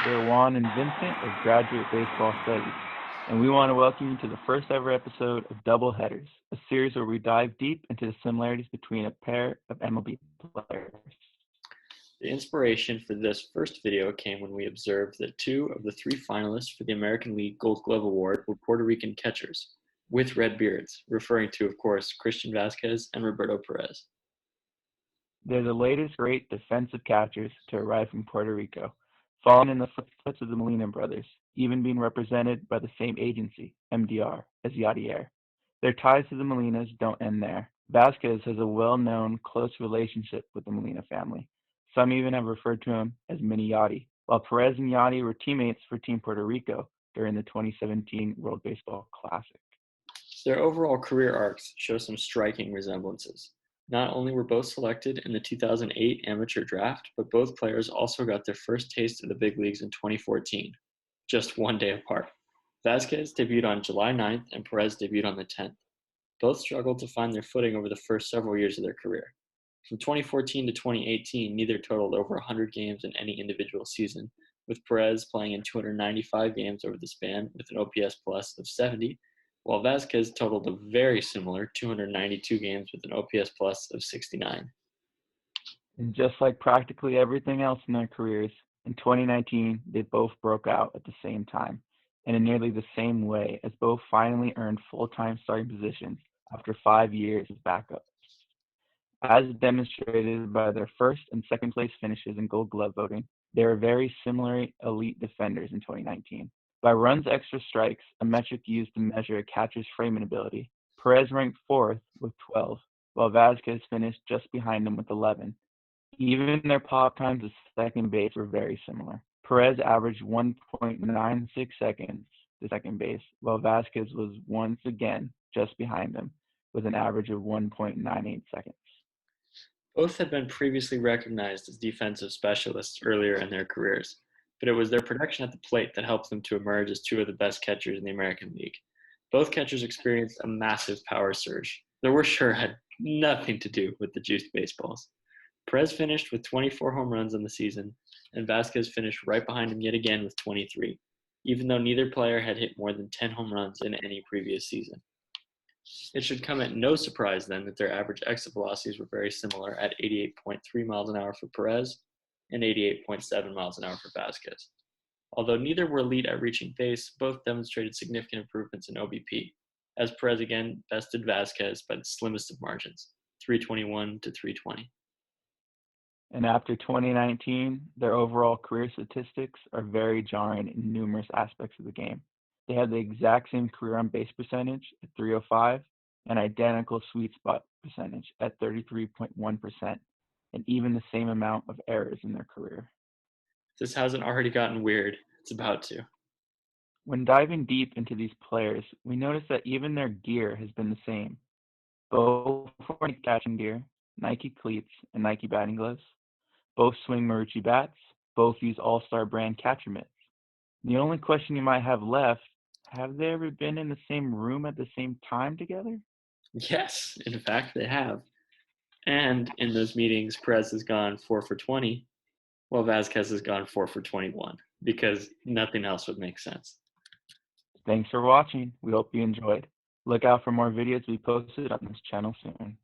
They're Juan and Vincent of Graduate Baseball Studies, and we want to welcome you to the first ever episode of Doubleheaders, a series where we dive deep into the similarities between a pair of MLB players. The inspiration for this first video came when we observed that two of the three finalists for the American League Gold Glove Award were Puerto Rican catchers, with red beards, referring to, of course, Christian Vazquez and Roberto Perez. They're the latest great defensive catchers to arrive from Puerto Rico, following in the footsteps of the Molina brothers, even being represented by the same agency, MDR, as Yadier. Their ties to the Molinas don't end there. Vazquez has a well-known close relationship with the Molina family. Some even have referred to him as Mini Yachty, while Perez and Yachty were teammates for Team Puerto Rico during the 2017 World Baseball Classic. Their overall career arcs show some striking resemblances. Not only were both selected in the 2008 amateur draft, but both players also got their first taste of the big leagues in 2014, just one day apart. Vazquez debuted on July 9th and Perez debuted on the 10th. Both struggled to find their footing over the first several years of their career. From 2014 to 2018, neither totaled over 100 games in any individual season, with Perez playing in 295 games over the span with an OPS plus of 70, while Vazquez totaled a very similar 292 games with an OPS plus of 69. And just like practically everything else in their careers, in 2019, they both broke out at the same time, and in nearly the same way, as both finally earned full-time starting positions after 5 years as backups. As demonstrated by their first and second place finishes in Gold Glove voting, they are very similar elite defenders in 2019. By runs extra strikes, a metric used to measure a catcher's framing ability, Perez ranked fourth with 12, while Vazquez finished just behind him with 11. Even their pop times at second base were very similar. Perez averaged 1.96 seconds to second base, while Vazquez was once again just behind him with an average of 1.98 seconds. Both had been previously recognized as defensive specialists earlier in their careers, but it was their production at the plate that helped them to emerge as two of the best catchers in the American League. Both catchers experienced a massive power surge. Their worst sure had nothing to do with the juiced baseballs. Perez finished with 24 home runs on the season, and Vazquez finished right behind him yet again with 23, even though neither player had hit more than 10 home runs in any previous season. It should come at no surprise then that their average exit velocities were very similar at 88.3 miles an hour for Perez and 88.7 miles an hour for Vazquez. Although neither were elite at reaching base, both demonstrated significant improvements in OBP, as Perez again bested Vazquez by the slimmest of margins, 321 to 320. And after 2019, their overall career statistics are very jarring in numerous aspects of the game. They had the exact same career on base percentage at 305 and identical sweet spot percentage at 33.1%, and even the same amount of errors in their career. If this hasn't already gotten weird, it's about to. When diving deep into these players, we notice that even their gear has been the same. Both wearing catching gear, Nike cleats, and Nike batting gloves. Both swing Marucci bats. Both use All-Star brand catcher mitts. The only question you might have left, have they ever been in the same room at the same time together? Yes, in fact, they have. And in those meetings, Perez has gone 4 for 20, while Vazquez has gone 4 for 21, because nothing else would make sense. Thanks for watching. We hope you enjoyed. Look out for more videos we posted on this channel soon.